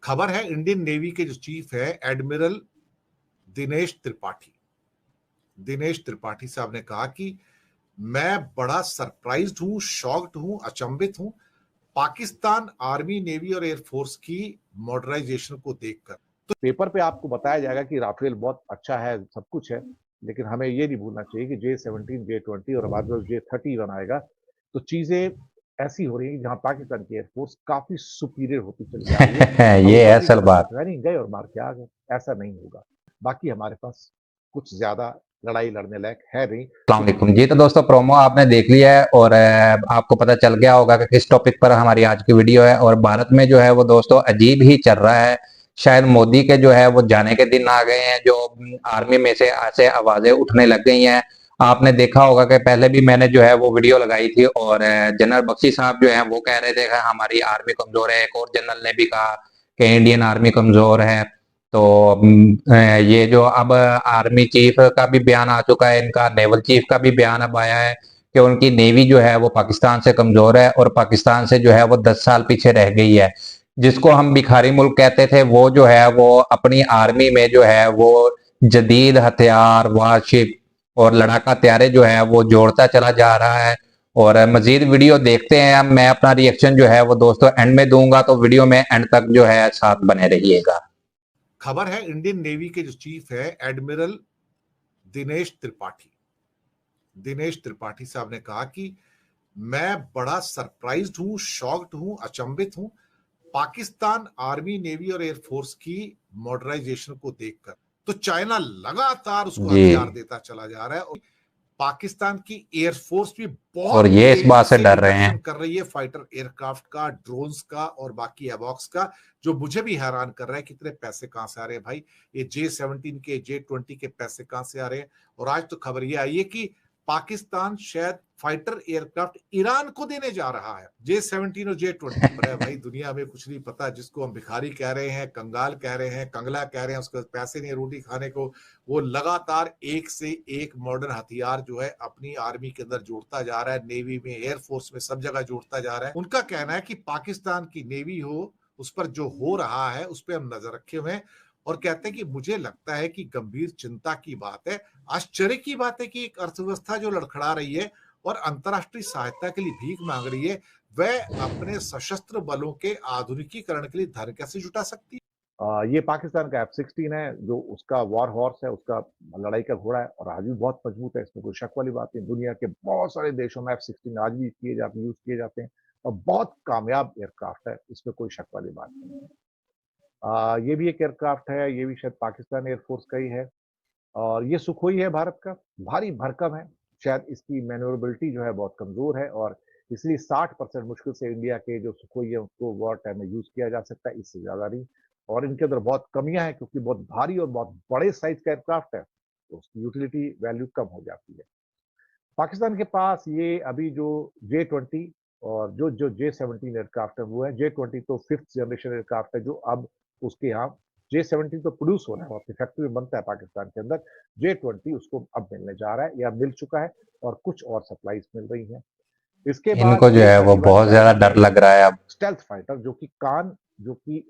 खबर है Indian navy के जो चीफ है एडमिरल दिनेश त्रिपाठी साहब ने कहा कि मैं बड़ा सरप्राइज्ड हूं, शॉक्ड हूं, अचंभित हूं पाकिस्तान आर्मी, नेवी और एयरफोर्स की मॉडर्नाइजेशन को देखकर। तो पेपर पे आपको बताया जाएगा कि राफेल बहुत अच्छा है, सब कुछ है, लेकिन हमें ये नहीं भूलना चाहिए कि J-17, J-20 और बाद में J-31 आएगा तो चीजें ऐसी हो रही है जहां पाकिस्तान की एयरफोर्स काफी सुपीरियर होती चली जा रही है। ये है असल बात। नहीं गए और मार के आ गए, ऐसा नहीं होगा। बाकी हमारे पास कुछ ज्यादा लड़ाई लड़ने लायक है नहीं। अस्सलाम वालेकुम जी। तो दोस्तों प्रोमो आपने देख लिया है और आपको पता चल गया होगा कि किस टॉपिक पर हमारी आज की वीडियो है। और भारत में जो है वो दोस्तों अजीब ही चल रहा है। शायद मोदी के जो है वो जाने के दिन आ गए हैं, जो आर्मी में से ऐसे आवाजें उठने लग गई हैं। आपने देखा होगा कि पहले भी मैंने जो है वो वीडियो लगाई थी और जनरल बख्शी साहब जो है वो कह रहे थे कि हमारी आर्मी कमजोर है। एक और जनरल ने भी कहा कि इंडियन आर्मी कमजोर है। तो ये जो अब आर्मी चीफ का भी बयान आ चुका है, इनका नेवल चीफ का भी बयान अब आया है कि उनकी नेवी जो है वो पाकिस्तान से कमजोर है और पाकिस्तान से जो है वो 10 साल पीछे रह गई है। जिसको हम भिखारी मुल्क कहते थे, वो जो है वो अपनी आर्मी में जो है वो जदीद हथियार, वारशिप और लड़ाका त्यारे जो है वो जोड़ता चला जा रहा है। और मजीद वीडियो देखते हैं। अब मैं अपना रिएक्शन जो है वो दोस्तों एंड में दूंगा, तो वीडियो में एंड तक जो है साथ बने रहिएगा। खबर है इंडियन नेवी के जो चीफ है एडमिरल दिनेश त्रिपाठी साहब ने कहा कि मैं बड़ा सरप्राइज्ड हूं, शॉक्ड हूं, अचंभित हूं पाकिस्तान आर्मी, नेवी और एयरफोर्स की मॉडर्नाइजेशन को देखकर। तो चाइना लगातार उसको हथियार देता चला जा रहा है और पाकिस्तान की एयरफोर्स भी बहुत और ये इस बात से डर रहे हैं कर रही है फाइटर एयरक्राफ्ट का, ड्रोन्स का और बाकी एवॉक्स का, जो मुझे भी हैरान कर रहा है कितने पैसे कहां से आ रहे हैं भाई। ये J-17 के, J-20 के पैसे कहां से आ रहे हैं। और आज तो खबर ये आई है कि पाकिस्तान शायद फाइटर एयरक्राफ्ट ईरान को देने जा रहा है। J-17 और J-20 पर है भाई, दुनिया में कुछ नहीं पता। जिसको हम भिखारी कह रहे हैं, कंगाल कह रहे हैं, कंगला कह रहे हैं, उसके पैसे नहीं रोटी खाने को, वो लगातार एक से एक मॉडर्न हथियार जो है अपनी आर्मी के अंदर जोड़ता जा रहा है, नेवी में, एयरफोर्स में, सब जगह जोड़ता जा रहा है। उनका कहना है कि पाकिस्तान की नेवी हो, उस पर जो हो रहा है उस पर हम नजर रखे हुए हैं। और कहते हैं कि मुझे लगता है कि गंभीर चिंता की बात है, आश्चर्य की बात है कि एक अर्थव्यवस्था जो लड़खड़ा रही है और अंतरराष्ट्रीय सहायता के लिए भीख मांग रही है, वह अपने सशस्त्र बलों के आधुनिकीकरण के लिए धन कैसे जुटा सकती है। ये पाकिस्तान का F-16 है, जो उसका वॉर हॉर्स है, उसका लड़ाई का घोड़ा है और आज भी बहुत मजबूत है, इसमें कोई शक वाली बात नहीं। दुनिया के बहुत सारे देशों में F-16 आज भी किए जाते हैं, यूज किए जाते हैं और बहुत कामयाब एयरक्राफ्ट है, इसमें कोई शक वाली बात नहीं है। ये भी एक एयरक्राफ्ट है, ये भी शायद पाकिस्तान एयरफोर्स का ही है और ये सुखोई है भारत का, भारी भरकम है। शायद इसकी मैन्योरेबिलिटी जो है बहुत कमजोर है और इसलिए 60% मुश्किल से इंडिया के जो सुखोई है उसको वॉर टाइम में यूज किया जा सकता है, इससे ज्यादा नहीं। और इनके अंदर बहुत कमियां हैं क्योंकि बहुत भारी और बहुत बड़े साइज का एयरक्राफ्ट है, तो उसकी यूटिलिटी वैल्यू कम हो जाती है। पाकिस्तान के पास ये अभी जो J-20 और जो जो J-17 एयरक्राफ्ट है वो है। J-20 तो 5th जनरेशन एयरक्राफ्ट है जो अब उसके यहाँ, J-17 तो प्रोड्यूस हो रहा है, अपनी फैक्ट्री में बनता है पाकिस्तान के अंदर। J-20 उसको अब मिलने जा रहा है या मिल चुका है और कुछ और सप्लाईज मिल रही हैं। इसके बाद इनको जो है वो बहुत ज्यादा डर लग रहा है अब। स्टेल्थ फाइटर जो कि जो कि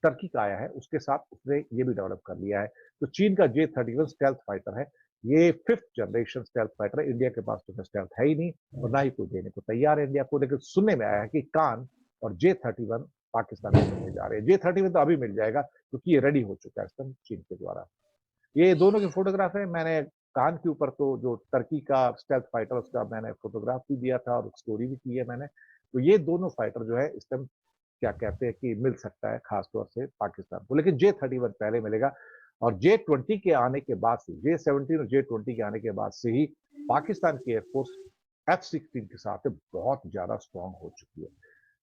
टर्की का आया है, उसके साथ उसने ये भी डेवलप कर लिया है। तो चीन का J-31 स्टेल्थ फाइटर है, ये 5th जनरेशन स्टेल्थ फाइटर है। इंडिया के पास तो स्टेल्थ है ही नहीं और ना ही कोई देने को तैयार है इंडिया को। लेकिन सुनने में आया है कि कान और J-31 पाकिस्तान को मिलने जा रहे हैं। J-31 तो अभी मिल जाएगा क्योंकि ये रेडी हो चुका है इस समय चीन के द्वारा। ये दोनों की फोटोग्राफ है। मैंने कान के ऊपर तो जो टर्की का स्टेल्थ फाइटर उसका मैंने फोटोग्राफ भी दिया था और स्टोरी भी की है मैंने। तो ये दोनों फाइटर जो है इस टाइम क्या कहते हैं कि मिल सकता है खासतौर से पाकिस्तान को, लेकिन J-31 पहले मिलेगा। और J-20 के आने के बाद से, J-17 और J-20 के आने के बाद से ही पाकिस्तान की एयरफोर्स F-16 के साथ बहुत ज्यादा स्ट्रांग हो चुकी है।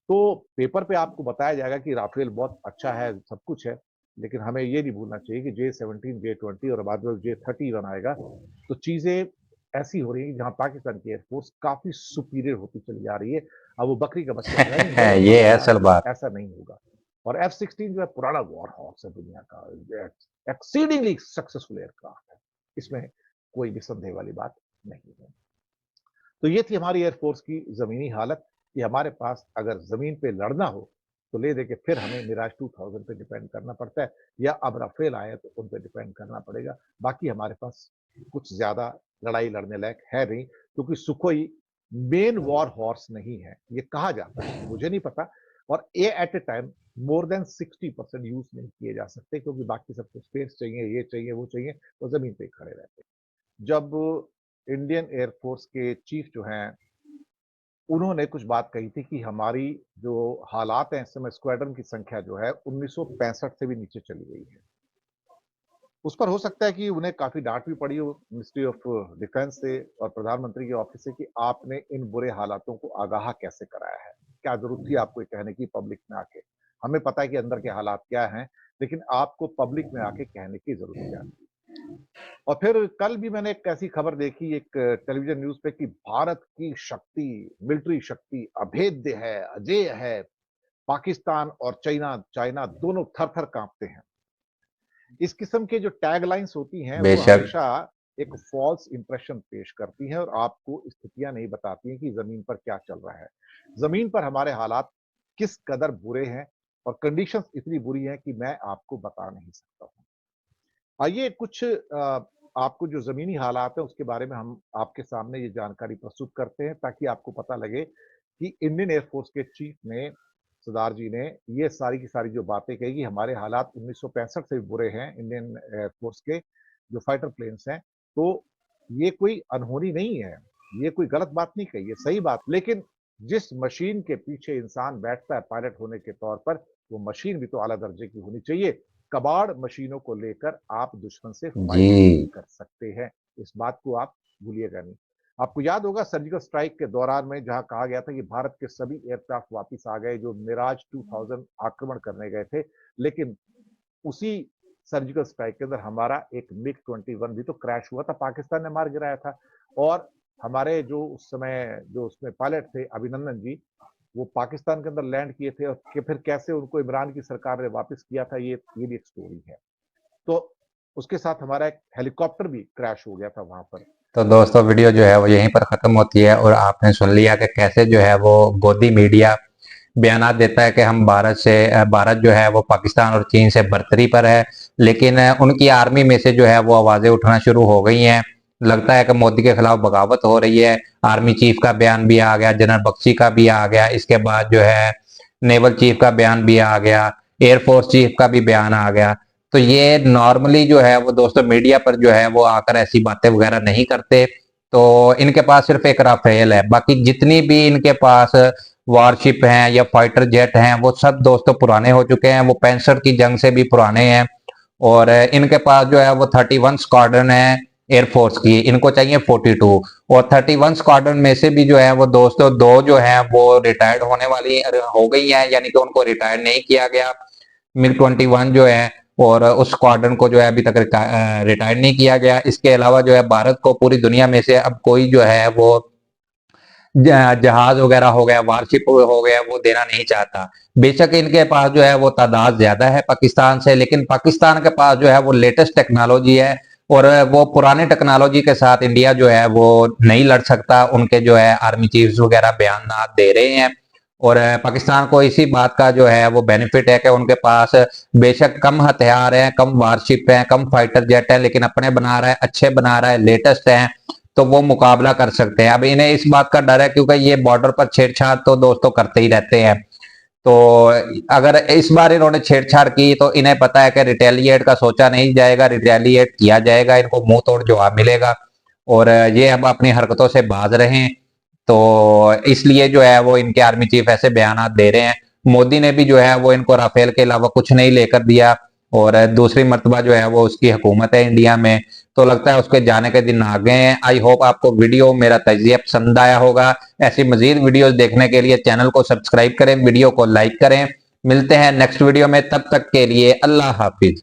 तो पेपर पे आपको बताया जाएगा कि राफेल बहुत अच्छा है, सब कुछ है, लेकिन हमें ये नहीं भूलना चाहिए कि J-17, J-20 और बाद में J-31 आएगा तो चीजें ऐसी हो रही है जहां पाकिस्तान की एयरफोर्स काफी सुपीरियर होती चली जा रही है। अब वो बकरी का बच्चा है, ये है असल बात। ऐसा नहीं होगा। और F-16 जो है पुराना वॉर हॉर्स है दुनिया का, एक्सीडिंगली सक्सेसफुल एयरक्राफ्ट है, इसमें कोई भी संदेह वाली बात नहीं है। तो ये थी हमारी एयरफोर्स की जमीनी हालत कि हमारे पास अगर जमीन पे लड़ना हो तो ले दे के फिर हमें मिराज 2000 पे डिपेंड करना पड़ता है, या अब राफेल आए तो उन पे डिपेंड करना पड़ेगा। बाकी हमारे पास कुछ ज़्यादा लड़ाई लड़ने लायक है नहीं, क्योंकि सुखोई मेन वॉर हॉर्स नहीं है, ये कहा जाता है, मुझे नहीं पता। और ये at a time more than 60% use नहीं किए जा सकते, क्योंकि बाकी सबको स्पेस चाहिए, ये चाहिए, वो चाहिए, तो ज़मीन पे ही खड़े रहते हैं। जब इंडियन एयरफोर्स के चीफ जो हैं, उन्होंने कुछ बात कही थी कि हमारी जो हालात हैं इस समय, स्क्वाड्रन की संख्या जो है 1965 से भी नीचे चली गई है। उस पर हो सकता है कि उन्हें काफ़ी डाँट भी पड़ी हो मिनिस्ट्री ऑफ डिफेंस से और प्रधानमंत्री के ऑफिस से कि आपने इन बुरे हालातों को आगाह कैसे कराया है? क्या ज़रूरत थी आपको ये कहने की पब्लिक में आके? हमें पता है कि अंदर के हालात क्या हैं, लेकिन आपको पब्लिक में आके कहने की ज़रूरत क्या थी? और फिर कल भी मैंने एक ऐसी खबर देखी एक टेलीविज़न न्यूज़ पे कि भारत की शक्ति, मिलिट्री शक्ति अभेद्य है, अजेय है। पाकिस्तान और चाइना दोनों थर-थर काँपते हैं। इस किस्म के जो टैगलाइन्स होती हैं, वो बेशक। हमेशा एक फ़ॉल्स इंप्रेशन पेश करती हैं और आपको स्थितियाँ नहीं बताती हैं कि ज़मीन पर क्या चल रहा है। ज़मीन पर हमारे हालात किस कदर बुरे हैं और कंडीशंस इतनी बुरी हैं कि मैं आपको बता नहीं सकता हूँ। आइए कुछ आपको जो ज़मीनी हालात हैं, उसके बारे में हम आपके सामने ये जानकारी प्रस्तुत करते हैं, ताकि आपको पता लगे कि इंडियन एयर फ़ोर्स के चीफ ने, सरदार जी ने, ये सारी की सारी जो बातें कही कि हमारे हालात 1965 से भी बुरे हैं इंडियन एयर फ़ोर्स के जो फाइटर प्लेन्स हैं, तो ये कोई अनहोनी नहीं है, ये कोई गलत बात नहीं कही है, सही बात। लेकिन जिस मशीन के पीछे इंसान बैठता है पायलट होने के तौर पर, वो मशीन भी तो आला दर्जे की होनी चाहिए। कबाड़ मशीनों को लेकर आप दुश्मन से जी। फाइट नहीं कर सकते हैं, इस बात को आप भूलिएगा नहीं। आपको याद होगा सर्जिकल स्ट्राइक के दौरान में जहां कहा गया था कि भारत के सभी एयरक्राफ्ट वापस आ गए जो मिराज 2000 आक्रमण करने गए थे, लेकिन उसी सर्जिकल स्ट्राइक के अंदर हमारा एक मिग 21 भी तो क्रैश हुआ था, पाकिस्तान ने मार गिराया था। और हमारे जो उस समय जो उसमें पायलट थे अभिनंदन जी, वो पाकिस्तान के अंदर लैंड किए थे और फिर कैसे उनको इमरान की सरकार ने वापस किया था, ये भी एक स्टोरी है। तो उसके साथ हमारा एक हेलीकॉप्टर भी क्रैश हो गया था वहां पर। तो दोस्तों वीडियो जो है वो यहीं पर ख़त्म होती है और आपने सुन लिया कि कैसे जो है वो गोदी मीडिया बयानात देता है कि हम भारत जो है वो पाकिस्तान और चीन से बरतरी पर है, लेकिन उनकी आर्मी में से जो है वो आवाज़ें उठना शुरू हो गई हैं। लगता है कि मोदी के खिलाफ बगावत हो रही है। आर्मी चीफ का बयान भी आ गया, जनरल बख्शी का भी आ गया, इसके बाद जो है नेवल चीफ का बयान भी आ गया, एयरफोर्स चीफ का भी बयान आ गया। तो ये नॉर्मली जो है वो दोस्तों मीडिया पर जो है वो आकर ऐसी बातें वगैरह नहीं करते। तो इनके पास सिर्फ एक राफेल है, बाकी जितनी भी इनके पास वारशिप हैं या फाइटर जेट हैं वो सब दोस्तों पुराने हो चुके हैं, वो 65 की जंग से भी पुराने हैं। और इनके पास जो है वो 31 स्क्वाड्रन है एयरफोर्स की, इनको चाहिए 42। और 31 स्क्वाड्रन में से भी जो है वो दोस्तों दो जो है वो रिटायर्ड होने वाली हो गई हैं, यानी कि उनको रिटायर नहीं किया गया। मिग 21 जो है और उस स्क्वाड्रन को जो है अभी तक रिटायर नहीं किया गया। इसके अलावा जो है भारत को पूरी दुनिया में से अब कोई जो है वो जहाज वगैरह हो गया, वारशिप हो गया, वो देना नहीं चाहता। बेशक इनके पास जो है वो तादाद ज्यादा है पाकिस्तान से, लेकिन पाकिस्तान के पास जो है वो लेटेस्ट टेक्नोलॉजी है और वो पुराने टेक्नोलॉजी के साथ इंडिया जो है वो नहीं लड़ सकता। उनके जो है आर्मी चीफ्स वगैरह बयान दे रहे हैं और पाकिस्तान को इसी बात का जो है वो बेनिफिट है कि उनके पास बेशक कम हथियार हैं, कम वारशिप हैं, कम फाइटर जेट है, लेकिन अपने बना रहा है, अच्छे बना रहा है, लेटेस्ट हैं, तो वो मुकाबला कर सकते हैं। अब इन्हें इस बात का डर है क्योंकि ये बॉर्डर पर छेड़छाड़ तो दोस्तों करते ही रहते हैं। तो अगर इस बार इन्होंने छेड़छाड़ की तो इन्हें पता है कि रिटेलिएट का सोचा नहीं जाएगा, रिटेलिएट किया जाएगा, इनको मुंह तोड़ जवाब मिलेगा और ये अब अपनी हरकतों से बाज रहे हैं। तो इसलिए जो है वो इनके आर्मी चीफ ऐसे बयान दे रहे हैं। मोदी ने भी जो है वो इनको राफेल के अलावा कुछ नहीं लेकर दिया और दूसरी मर्तबा जो है वो उसकी हुकूमत है इंडिया में, तो लगता है उसके जाने के दिन आ गए हैं। आई होप आपको वीडियो मेरा तजिया पसंद आया होगा। ऐसी मजीद वीडियोस देखने के लिए चैनल को सब्सक्राइब करें, वीडियो को लाइक करें। मिलते हैं नेक्स्ट वीडियो में, तब तक के लिए अल्लाह हाफिज।